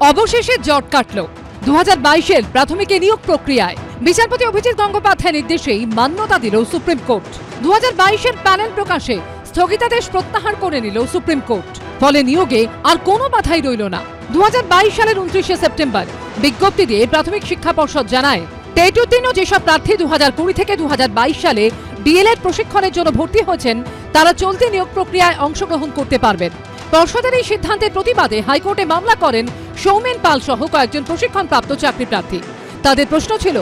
অবশেষে জট কাটল 2022-এর প্রাথমিক নিয়োগ প্রক্রিয়ায়। বিচারপতি অভিজিৎ গঙ্গোপাধ্যায়ের নির্দেশেই মান্যতা দিল সুপ্রিম কোর্ট। 2022-এর প্যানেল প্রকাশে স্থগিতাদেশ প্রত্যাহার করে নিল সুপ্রিম কোর্ট। ফলে নিয়োগে আর কোনো বাধাই রইল না। 2022 সালের 29শে সেপ্টেম্বর বিজ্ঞপ্তি দিয়ে প্রাথমিক শিক্ষা পর্ষদ জানায়, টেট উত্তীর্ণ যেসব প্রার্থী 2020 থেকে 2022 সালে ডিএলএড প্রশিক্ষণের জন্য ভর্তি হয়েছেন তারা চলতি নিয়োগ প্রক্রিয়ায় অংশগ্রহণ করতে পারবেন। পর্ষদের এই সিদ্ধান্তের প্রতিবাদে হাইকোর্টে মামলা করেন সৌমেন পাল সহ কয়েকজন প্রশিক্ষণপ্রাপ্ত চাকরি প্রার্থী। তাদের প্রশ্ন ছিল,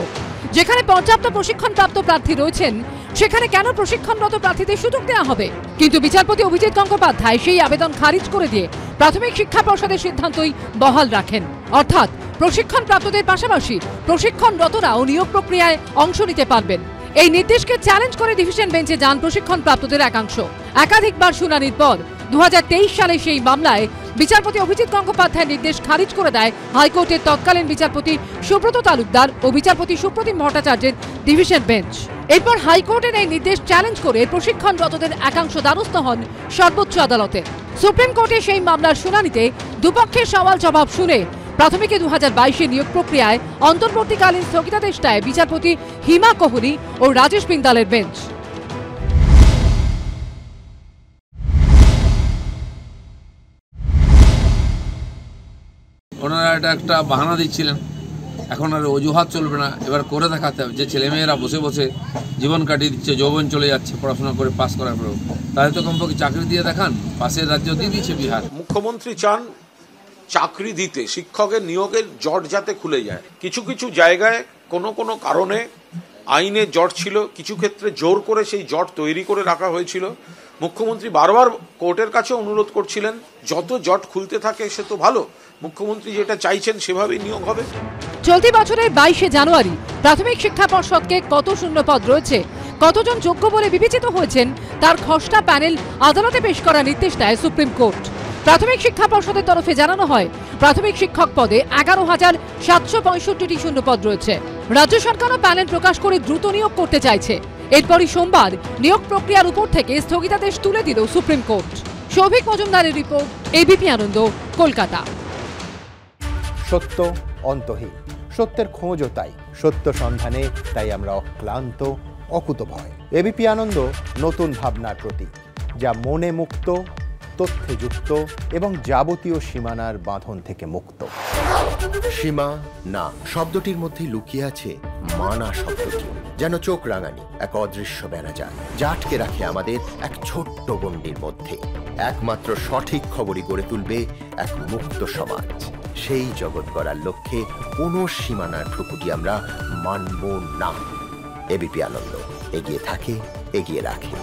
যেখানে পর্যাপ্ত প্রশিক্ষণপ্রাপ্ত প্রার্থী রয়েছেন সেখানে কেন প্রশিক্ষণরত প্রার্থীদের সুযোগ দেওয়া হবে? কিন্তু বিচারপতি অভিজিৎ গঙ্গোপাধ্যায় সেই আবেদন খারিজ করে দিয়ে প্রাথমিক শিক্ষা পর্ষদের সিদ্ধান্তই বহাল রাখেন। অর্থাৎ প্রশিক্ষণপ্রাপ্তদের পাশাপাশি প্রশিক্ষণরতরাও নিয়োগ প্রক্রিয়ায় অংশ নিতে পারবেন। এই নির্দেশকে চ্যালেঞ্জ করে ডিভিশন বেঞ্চে যান প্রশিক্ষণপ্রাপ্তদের একাংশ। একাধিকবার শুনানির পর 2023 সালে সেই মামলায় বিচারপতি অভিজিৎ গঙ্গোপাধ্যায়ের নির্দেশ খারিজ করে দেয় হাইকোর্টের তৎকালীন বিচারপতি সুব্রত তালুকদার ও বিচারপতি সুপ্রতিম ভট্টাচার্যের ডিভিশন বেঞ্চ। এরপর হাইকোর্টের এই নির্দেশ চ্যালেঞ্জ করে প্রশিক্ষণরতদের একাংশ দ্বারস্থ হন সর্বোচ্চ আদালতে। সুপ্রিম কোর্টে সেই মামলার শুনানিতে দুপক্ষের সওয়াল জবাব শুনে প্রাথমিকে 2022-এ নিয়োগ প্রক্রিয়ায় অন্তর্বর্তীকালীন স্থগিতাদেশ দেয় বিচারপতি হিমা কোহলি ও রাজেশ বিন্দালের বেঞ্চ। ওনারা এটা একটা বাহানা দিচ্ছিলেন, এখন আর অজুহাত চলবে না, এবার করে দেখাতে হবে। যে ছেলেমেয়েরা বসে বসে জীবন কাটিয়ে দিচ্ছে, যৌবন চলে যাচ্ছে পড়াশোনা করে পাস করার পরেও, তাদের তো কমপক্ষে চাকরি দিয়ে দেখান। পাশের রাজ্য দিয়ে দিয়েছে বিহার। মুখ্যমন্ত্রী চান চাকরি দিতে, শিক্ষকের নিয়োগের জট যাতে খুলে যায়। কিছু কিছু জায়গায় কোনো কারণে আইনের জট ছিল, কিছু ক্ষেত্রে জোর করে সেই জট তৈরি করে রাখা হয়েছিল। মুখ্যমন্ত্রী বারবার কোর্টের কাছে অনুরোধ করছিলেন, যত জট খুলতে থাকে সে তো ভালো, মুখ্যমন্ত্রী যেটা চাইছেন সেভাবেই নিয়োগ হবে। চলতি বছরের 22শে জানুয়ারি প্রাথমিক শিক্ষা পর্ষদকে কত শূন্যপদ রয়েছে, কতজন যোগ্য বলে বিবেচিত হয়েছেন তার খসড়া প্যানেল আদালতে পেশ করার নির্দেশ দেয় সুপ্রিম কোর্ট। প্রাথমিক শিক্ষা পর্ষদের তরফে জানানো হয়, প্রাথমিক শিক্ষক পদে 11,765টি শূন্যপদ রয়েছে। রাজ্য সরকারও প্যানেল প্রকাশ করে দ্রুত নিয়োগ করতে চাইছে। এরপরই সোমবার নিয়োগ প্রক্রিয়ার উপর থেকে স্থগিতাদেশ তুলে দিল সুপ্রিম কোর্ট। সৌভিক মজুমদারের রিপোর্ট, এবিপি আনন্দ, কলকাতা। সত্য অন্তহীন, সত্যের খোঁজও তাই, সত্য সন্ধানে তাই আমরা অক্লান্ত, অকুতভয়। এবিপি আনন্দ নতুন ভাবনার প্রতীক, যা মনে মুক্ত, তথ্যে যুক্ত এবং যাবতীয় সীমানার বাঁধন থেকে মুক্ত। সীমা না শব্দটির মধ্যেই লুকিয়ে আছে মানা শব্দটি, যেন চোখ রাঙানি এক অদৃশ্য বেড়াজাল, যা আটকে রাখে আমাদের এক ছোট্ট গণ্ডির মধ্যে। একমাত্র সঠিক খবরই গড়ে তুলবে এক মুক্ত সমাজ। সেই জগৎ গড়ার লক্ষ্যে কোনো সীমানার ঠুকুটি আমরা মানব না। এবিপি আনন্দ এগিয়ে থাকে, এগিয়ে রাখে।